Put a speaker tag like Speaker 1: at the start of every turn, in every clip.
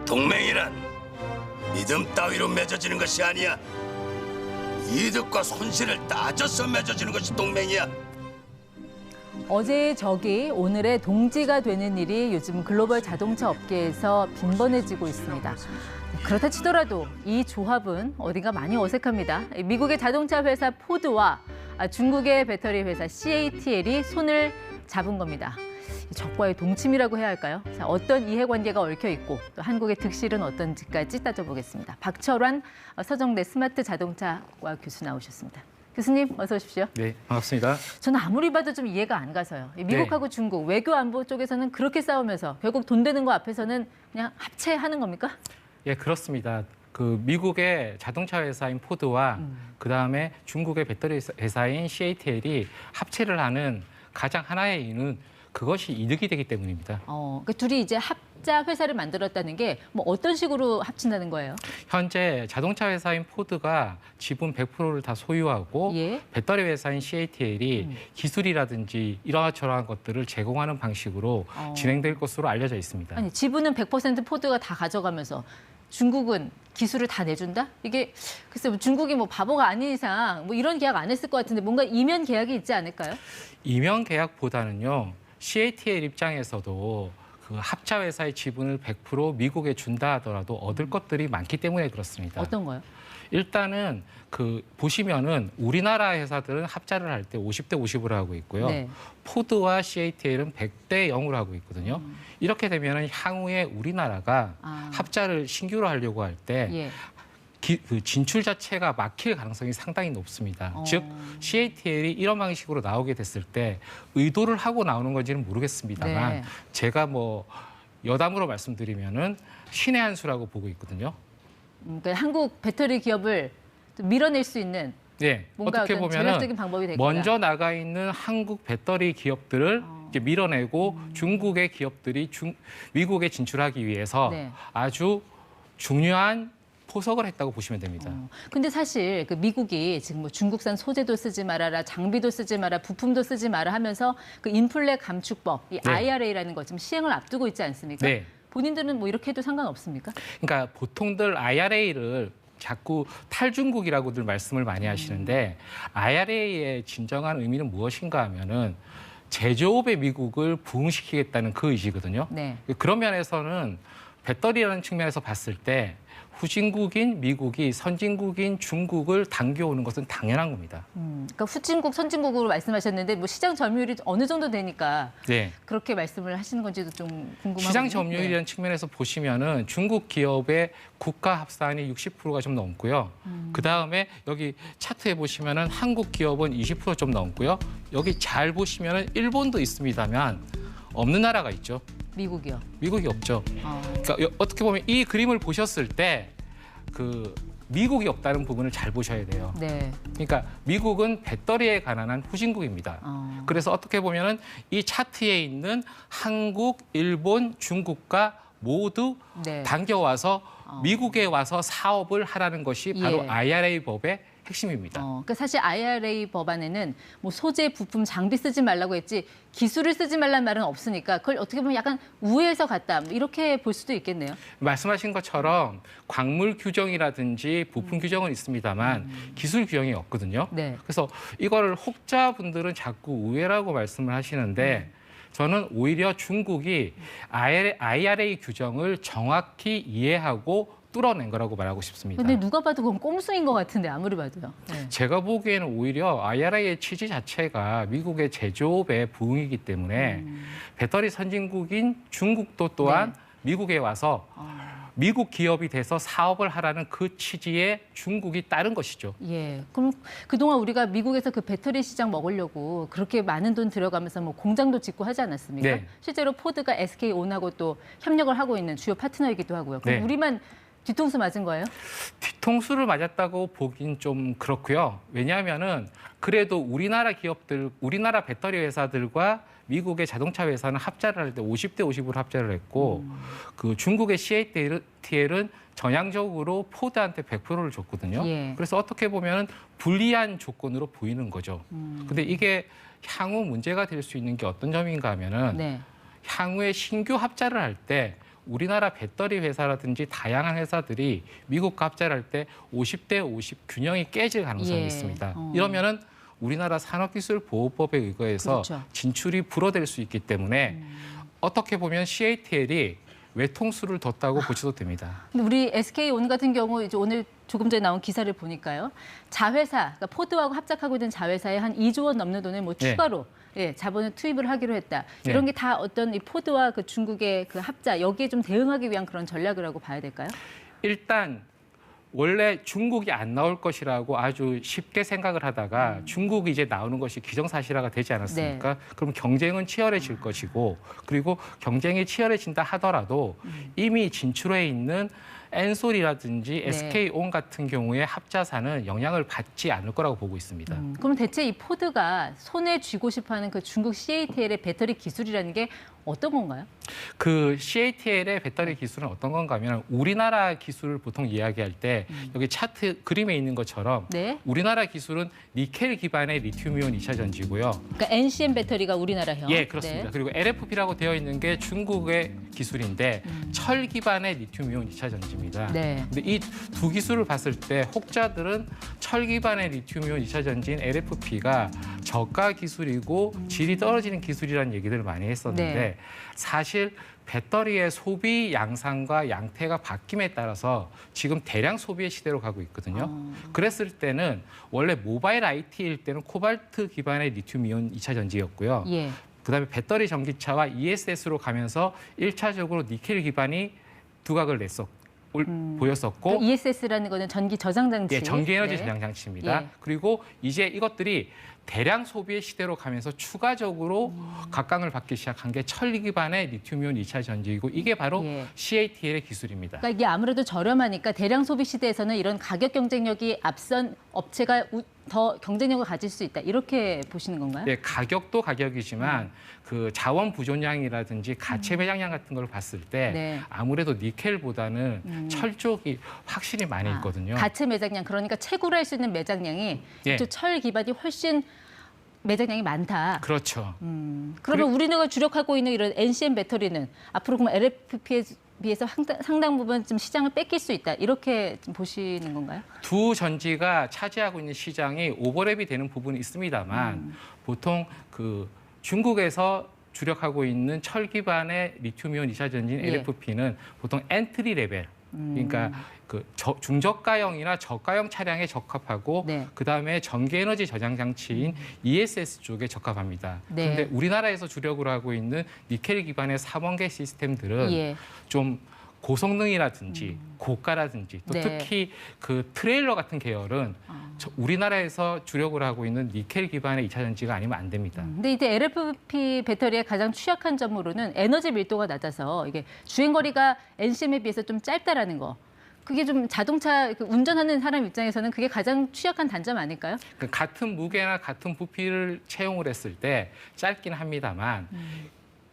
Speaker 1: 동맹이란 믿음 따위로 맺어지는 것이 아니야. 이득과 손실을 따져서 맺어지는 것이 동맹이야.
Speaker 2: 어제의 적이 오늘의 동지가 되는 일이 요즘 글로벌 자동차 업계에서 빈번해지고 있습니다. 그렇다 치더라도 이 조합은 어딘가 많이 어색합니다. 미국의 자동차 회사 포드와 중국의 배터리 회사 CATL이 손을 잡은 겁니다. 적과의 동침이라고 해야 할까요? 자, 어떤 이해관계가 얽혀 있고 또 한국의 득실은 어떤지까지 따져보겠습니다. 박철환 서정대 스마트 자동차과 교수 나오셨습니다. 교수님 어서 오십시오.
Speaker 3: 네, 반갑습니다.
Speaker 2: 저는 아무리 봐도 좀 이해가 안 가서요. 미국하고
Speaker 3: 네.
Speaker 2: 중국 외교 안보 쪽에서는 그렇게 싸우면서 결국 돈 되는 거 앞에서는 그냥 합체하는 겁니까?
Speaker 3: 예, 그렇습니다. 그 미국의 자동차 회사인 포드와 그다음에 중국의 배터리 회사인 CATL이 합체를 하는 가장 하나의 이유는 그것이 이득이 되기 때문입니다.
Speaker 2: 그러니까 둘이 이제 합자 회사를 만들었다는 게 뭐 어떤 식으로 합친다는 거예요?
Speaker 3: 현재 자동차 회사인 포드가 지분 100%를 다 소유하고
Speaker 2: 예.
Speaker 3: 배터리 회사인 CATL이 기술이라든지 이러저러한 것들을 제공하는 방식으로 진행될 것으로 알려져 있습니다.
Speaker 2: 아니 지분은 100% 포드가 다 가져가면서 중국은 기술을 다 내준다? 이게 글쎄 중국이 뭐 바보가 아닌 이상 뭐 이런 계약 안 했을 것 같은데 뭔가 이면 계약이 있지 않을까요?
Speaker 3: 이면 계약보다는요. CATL 입장에서도 그 합차 회사의 지분을 100% 미국에 준다 하더라도 얻을 것들이 많기 때문에 그렇습니다.
Speaker 2: 어떤 거요?
Speaker 3: 일단은 그 보시면은 우리나라 회사들은 합자를 할 때 50대 50으로 하고 있고요.
Speaker 2: 네.
Speaker 3: 포드와 CATL은 100대 0으로 하고 있거든요. 이렇게 되면은 향후에 우리나라가 합자를 신규로 하려고 할 때
Speaker 2: 예.
Speaker 3: 그 진출 자체가 막힐 가능성이 상당히 높습니다. 즉 CATL이 이런 방식으로 나오게 됐을 때 의도를 하고 나오는 건지는 모르겠습니다만
Speaker 2: 네.
Speaker 3: 제가 뭐 여담으로 말씀드리면은 신의 한 수라고 보고 있거든요.
Speaker 2: 그러니까 한국 배터리 기업을 좀 밀어낼 수 있는
Speaker 3: 네,
Speaker 2: 뭔가
Speaker 3: 어떻게
Speaker 2: 어떤
Speaker 3: 보면은
Speaker 2: 전략적인 방법이 될 거다.
Speaker 3: 먼저 나가 있는 한국 배터리 기업들을 이제 밀어내고 중국의 기업들이 미국에 진출하기 위해서
Speaker 2: 네.
Speaker 3: 아주 중요한 포석을 했다고 보시면 됩니다.
Speaker 2: 근데 사실 그 미국이 지금 뭐 중국산 소재도 쓰지 말아라, 장비도 쓰지 마라, 부품도 쓰지 마라 하면서 그 인플레 감축법, 이
Speaker 3: 네.
Speaker 2: IRA라는 거 지금 시행을 앞두고 있지 않습니까?
Speaker 3: 네.
Speaker 2: 본인들은 뭐 이렇게 해도 상관없습니까?
Speaker 3: 그러니까 보통들 IRA를 자꾸 탈중국이라고들 말씀을 많이 하시는데 IRA의 진정한 의미는 무엇인가 하면은 제조업의 미국을 부흥시키겠다는 그 의지거든요.
Speaker 2: 네.
Speaker 3: 그런 면에서는 배터리라는 측면에서 봤을 때 후진국인 미국이 선진국인 중국을 당겨오는 것은 당연한 겁니다.
Speaker 2: 그러니까 후진국, 선진국으로 말씀하셨는데 뭐 시장 점유율이 어느 정도 되니까
Speaker 3: 네.
Speaker 2: 그렇게 말씀을 하시는 건지도 좀 궁금하거든요.
Speaker 3: 시장 점유율이라는 측면에서 보시면은 중국 기업의 국가 합산이 60%가 좀 넘고요. 그 다음에 여기 차트에 보시면은 한국 기업은 20% 좀 넘고요. 여기 잘 보시면은 일본도 있습니다만 없는 나라가 있죠.
Speaker 2: 미국이요.
Speaker 3: 미국이 없죠. 그러니까 어떻게 보면 이 그림을 보셨을 때 그 미국이 없다는 부분을 잘 보셔야 돼요.
Speaker 2: 네.
Speaker 3: 그러니까 미국은 배터리에 관한 후진국입니다. 그래서 어떻게 보면은 이 차트에 있는 한국, 일본, 중국과 모두
Speaker 2: 네.
Speaker 3: 당겨와서 미국에 와서 사업을 하라는 것이 바로
Speaker 2: 예.
Speaker 3: IRA 법의 핵심입니다.
Speaker 2: 그러니까 사실 IRA 법안에는 뭐 소재, 부품, 장비 쓰지 말라고 했지 기술을 쓰지 말라는 말은 없으니까 그걸 어떻게 보면 약간 우회해서 갔다 뭐 이렇게 볼 수도 있겠네요.
Speaker 3: 말씀하신 것처럼 광물 규정이라든지 부품 규정은 있습니다만 기술 규정이 없거든요.
Speaker 2: 네.
Speaker 3: 그래서 이거를 혹자분들은 자꾸 우회라고 말씀을 하시는데 저는 오히려 중국이 IRA 규정을 정확히 이해하고 뚫어낸 거라고 말하고 싶습니다.
Speaker 2: 근데 누가 봐도 그건 꼼수인 것 같은데 아무리 봐도요. 네.
Speaker 3: 제가 보기에는 오히려 IRA의 취지 자체가 미국의 제조업의 부흥이기 때문에 배터리 선진국인 중국도 또한
Speaker 2: 네.
Speaker 3: 미국에 와서 미국 기업이 돼서 사업을 하라는 그 취지에 중국이 따른 것이죠.
Speaker 2: 예. 그럼 그동안 우리가 미국에서 그 배터리 시장 먹으려고 그렇게 많은 돈 들여가면서 뭐 공장도 짓고 하지 않았습니까?
Speaker 3: 네.
Speaker 2: 실제로 포드가 SK온하고 또 협력을 하고 있는 주요 파트너이기도 하고요. 그럼
Speaker 3: 네.
Speaker 2: 우리만 뒤통수 맞은 거예요?
Speaker 3: 뒤통수를 맞았다고 보긴 좀 그렇고요. 왜냐하면은 그래도 우리나라 기업들, 우리나라 배터리 회사들과 미국의 자동차 회사는 합자를 할 때 50대 50으로 합자를 했고 그 중국의 CATL은 전향적으로 포드한테 100%를 줬거든요.
Speaker 2: 예.
Speaker 3: 그래서 어떻게 보면 불리한 조건으로 보이는 거죠. 근데 이게 향후 문제가 될 수 있는 게 어떤 점인가 하면은
Speaker 2: 네.
Speaker 3: 향후에 신규 합자를 할 때 우리나라 배터리 회사라든지 다양한 회사들이 미국과 합작을 할 때 50대 50 균형이 깨질 가능성이
Speaker 2: 예.
Speaker 3: 있습니다. 이러면은 우리나라 산업기술보호법에 의거해서
Speaker 2: 그렇죠.
Speaker 3: 진출이 불허될 수 있기 때문에 어떻게 보면 CATL이 외통수를 뒀다고 보셔도 됩니다.
Speaker 2: 근데 우리 SK온 같은 경우 이제 오늘 조금 전에 나온 기사를 보니까요. 자회사, 그러니까 포드하고 합작하고 있는 자회사에 한 2조 원 넘는 돈을 뭐
Speaker 3: 네.
Speaker 2: 추가로 자본을 투입을 하기로 했다. 이런
Speaker 3: 네.
Speaker 2: 게 다 어떤 이 포드와 그 중국의 그 합작 여기에 좀 대응하기 위한 그런 전략이라고 봐야 될까요?
Speaker 3: 일단 원래 중국이 안 나올 것이라고 아주 쉽게 생각을 하다가 중국이 이제 나오는 것이 기정사실화가 되지 않았습니까? 그럼 경쟁은 치열해질 것이고 그리고 경쟁이 치열해진다 하더라도 이미 진출해 있는 엔솔이라든지 SK온 같은 경우에 합자사는 영향을 받지 않을 거라고 보고 있습니다.
Speaker 2: 그럼 대체 이 포드가 손에 쥐고 싶어하는 그 중국 CATL의 배터리 기술이라는 게 어떤 건가요?
Speaker 3: 그 CATL의 배터리 기술은 어떤 건가 하면 우리나라 기술을 보통 이야기할 때 여기 차트 그림에 있는 것처럼
Speaker 2: 네.
Speaker 3: 우리나라 기술은 니켈 기반의 리튬이온 2차 전지고요.
Speaker 2: 그러니까 NCM 배터리가 우리나라형.
Speaker 3: 예, 그렇습니다.
Speaker 2: 네.
Speaker 3: 그리고 LFP라고 되어 있는 게 중국의 기술인데 철 기반의 리튬이온 2차 전지입니다.
Speaker 2: 네.
Speaker 3: 근데 이 두 기술을 봤을 때 혹자들은 철 기반의 리튬이온 2차 전지인 LFP가 저가 기술이고 질이 떨어지는 기술이라는 얘기들을 많이 했었는데
Speaker 2: 네.
Speaker 3: 사실 배터리의 소비 양상과 양태가 바뀜에 따라서 지금 대량 소비의 시대로 가고 있거든요. 그랬을 때는 원래 모바일 IT일 때는 코발트 기반의 리튬이온 2차 전지였고요.
Speaker 2: 예.
Speaker 3: 그다음에 배터리 전기차와 ESS로 가면서 1차적으로 니켈 기반이 두각을 보였었고
Speaker 2: 그 ESS라는 거는 전기 저장 장치.
Speaker 3: 예, 전기 에너지
Speaker 2: 네.
Speaker 3: 저장 장치입니다.
Speaker 2: 예.
Speaker 3: 그리고 이제 이것들이 대량 소비의 시대로 가면서 추가적으로 각광을 받기 시작한 게 철 기반의 리튬이온 2차 전지이고 이게 바로
Speaker 2: 예.
Speaker 3: CATL의 기술입니다.
Speaker 2: 그러니까 이게 아무래도 저렴하니까 대량 소비 시대에서는 이런 가격 경쟁력이 앞선 업체가 더 경쟁력을 가질 수 있다. 이렇게 보시는 건가요?
Speaker 3: 네, 가격도 가격이지만 그 자원 부존량이라든지 가체 매장량 같은 걸 봤을 때
Speaker 2: 네.
Speaker 3: 아무래도 니켈보다는 철 쪽이 확실히 많이 있거든요.
Speaker 2: 가체 매장량, 그러니까 채굴 할 수 있는 매장량이
Speaker 3: 예.
Speaker 2: 또 철 기반이 훨씬 매장량이 많다.
Speaker 3: 그렇죠.
Speaker 2: 그러면 우리나라가 주력하고 있는 이런 NCM 배터리는 앞으로 그럼 LFP에 비해서 상당 부분 좀 시장을 뺏길 수 있다. 이렇게 좀 보시는 건가요?
Speaker 3: 두 전지가 차지하고 있는 시장이 오버랩이 되는 부분이 있습니다만 보통 그 중국에서 주력하고 있는 철 기반의 리튬이온 2차 전지인
Speaker 2: 예.
Speaker 3: LFP는 보통 엔트리 레벨, 그러니까 그 중저가형이나 저가형 차량에 적합하고
Speaker 2: 네.
Speaker 3: 그다음에 전기 에너지 저장 장치인 ESS 쪽에 적합합니다.
Speaker 2: 네.
Speaker 3: 그런데 우리나라에서 주력으로 하고 있는 니켈 기반의 3원계 시스템들은
Speaker 2: 예.
Speaker 3: 좀 고성능이라든지 고가라든지 또
Speaker 2: 네.
Speaker 3: 특히 그 트레일러 같은 계열은 우리나라에서 주력을 하고 있는 니켈 기반의 2차 전지가 아니면 안 됩니다.
Speaker 2: 근데 이제 LFP 배터리의 가장 취약한 점으로는 에너지 밀도가 낮아서 이게 주행 거리가 NCM에 비해서 좀 짧다라는 거. 그게 좀 자동차 운전하는 사람 입장에서는 그게 가장 취약한 단점 아닐까요?
Speaker 3: 그 같은 무게나 같은 부피를 채용을 했을 때 짧긴 합니다만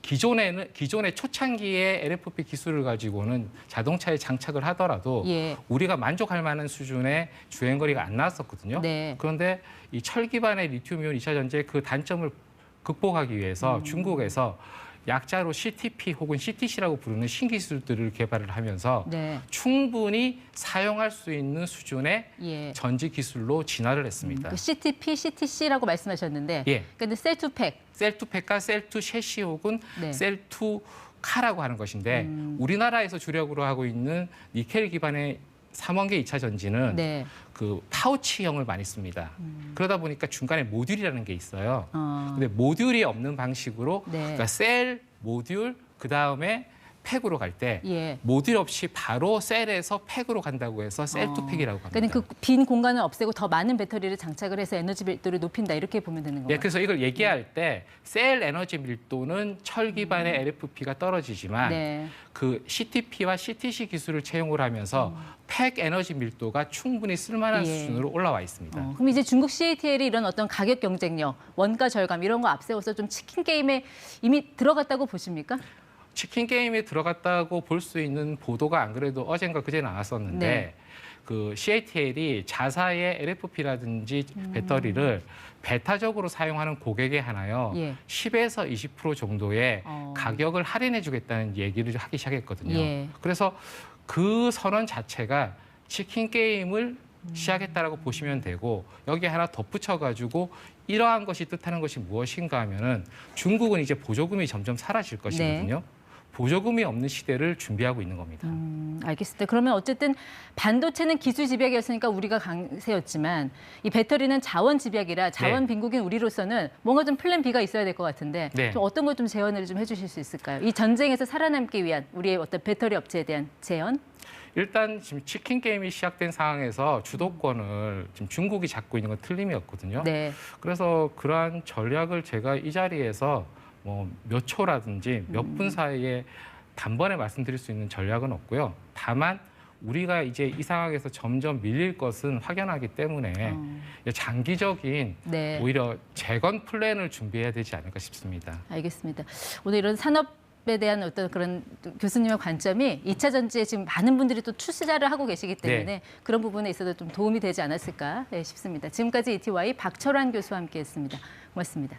Speaker 3: 기존의 초창기의 LFP 기술을 가지고는 자동차에 장착을 하더라도
Speaker 2: 예.
Speaker 3: 우리가 만족할 만한 수준의 주행 거리가 안 나왔었거든요.
Speaker 2: 네.
Speaker 3: 그런데 이 철 기반의 리튬이온 2차 전지의 그 단점을 극복하기 위해서 중국에서 약자로 CTP 혹은 CTC라고 부르는 신기술들을 개발을 하면서
Speaker 2: 네.
Speaker 3: 충분히 사용할 수 있는 수준의
Speaker 2: 예.
Speaker 3: 전지 기술로 진화를 했습니다.
Speaker 2: 그 CTP, CTC라고 말씀하셨는데,
Speaker 3: 예.
Speaker 2: 근데 셀투팩,
Speaker 3: 셀2팩과 셀2 셰시 혹은
Speaker 2: 네.
Speaker 3: 셀2 카라고 하는 것인데 우리나라에서 주력으로 하고 있는 니켈 기반의 3원계 2차 전지는
Speaker 2: 네.
Speaker 3: 그 파우치형을 많이 씁니다. 그러다 보니까 중간에 모듈이라는 게 있어요. 근데 모듈이 없는 방식으로
Speaker 2: 네.
Speaker 3: 그러니까 셀, 모듈, 그다음에 팩으로 갈 때
Speaker 2: 예.
Speaker 3: 모듈 없이 바로 셀에서 팩으로 간다고 해서 셀2팩이라고 합니다.
Speaker 2: 그러니까 그 빈 공간을 없애고 더 많은 배터리를 장착을 해서 에너지 밀도를 높인다 이렇게 보면 되는
Speaker 3: 예,
Speaker 2: 건가요?
Speaker 3: 그래서 이걸 얘기할 때 셀 에너지 밀도는 철 기반의 LFP가 떨어지지만
Speaker 2: 네.
Speaker 3: 그 CTP와 CTC 기술을 채용을 하면서 팩 에너지 밀도가 충분히 쓸만한
Speaker 2: 예.
Speaker 3: 수준으로 올라와 있습니다.
Speaker 2: 그럼 이제 중국 CATL이 이런 어떤 가격 경쟁력, 원가 절감 이런 거 앞세워서 좀 치킨 게임에 이미 들어갔다고 보십니까?
Speaker 3: 치킨 게임에 들어갔다고 볼 수 있는 보도가 안 그래도 어젠가 그제 나왔었는데
Speaker 2: 네.
Speaker 3: 그 CATL이 자사의 LFP라든지 배터리를 배타적으로 사용하는 고객에 하나요.
Speaker 2: 예.
Speaker 3: 10에서 20% 정도의 가격을 할인해 주겠다는 얘기를 하기 시작했거든요.
Speaker 2: 예.
Speaker 3: 그래서 그 선언 자체가 치킨 게임을 시작했다라고 보시면 되고 여기에 하나 덧붙여가지고 이러한 것이 뜻하는 것이 무엇인가 하면은 중국은 이제 보조금이 점점 사라질 것이거든요. 보조금이 없는 시대를 준비하고 있는 겁니다.
Speaker 2: 알겠습니다. 그러면 어쨌든 반도체는 기술 집약이었으니까 우리가 강세였지만 이 배터리는 자원 집약이라 자원 빈국인 우리로서는 뭔가 좀 플랜 B가 있어야 될 것 같은데 좀 어떤 것 좀 제언을 좀 해주실 수 있을까요? 이 전쟁에서 살아남기 위한 우리의 어떤 배터리 업체에 대한 제언?
Speaker 3: 일단 지금 치킨 게임이 시작된 상황에서 주도권을 지금 중국이 잡고 있는 건 틀림이 없거든요.
Speaker 2: 네.
Speaker 3: 그래서 그러한 전략을 제가 이 자리에서 뭐 몇 초라든지 몇 분 사이에 단번에 말씀드릴 수 있는 전략은 없고요. 다만 우리가 이제 이 상황에서 점점 밀릴 것은 확연하기 때문에 장기적인
Speaker 2: 네.
Speaker 3: 오히려 재건 플랜을 준비해야 되지 않을까 싶습니다.
Speaker 2: 알겠습니다. 오늘 이런 산업에 대한 어떤 그런 교수님의 관점이 2차 전지에 지금 많은 분들이 또 투자를 하고 계시기 때문에 그런 부분에 있어서 좀 도움이 되지 않았을까 싶습니다. 지금까지 ETY 박철환 교수와 함께했습니다. 고맙습니다.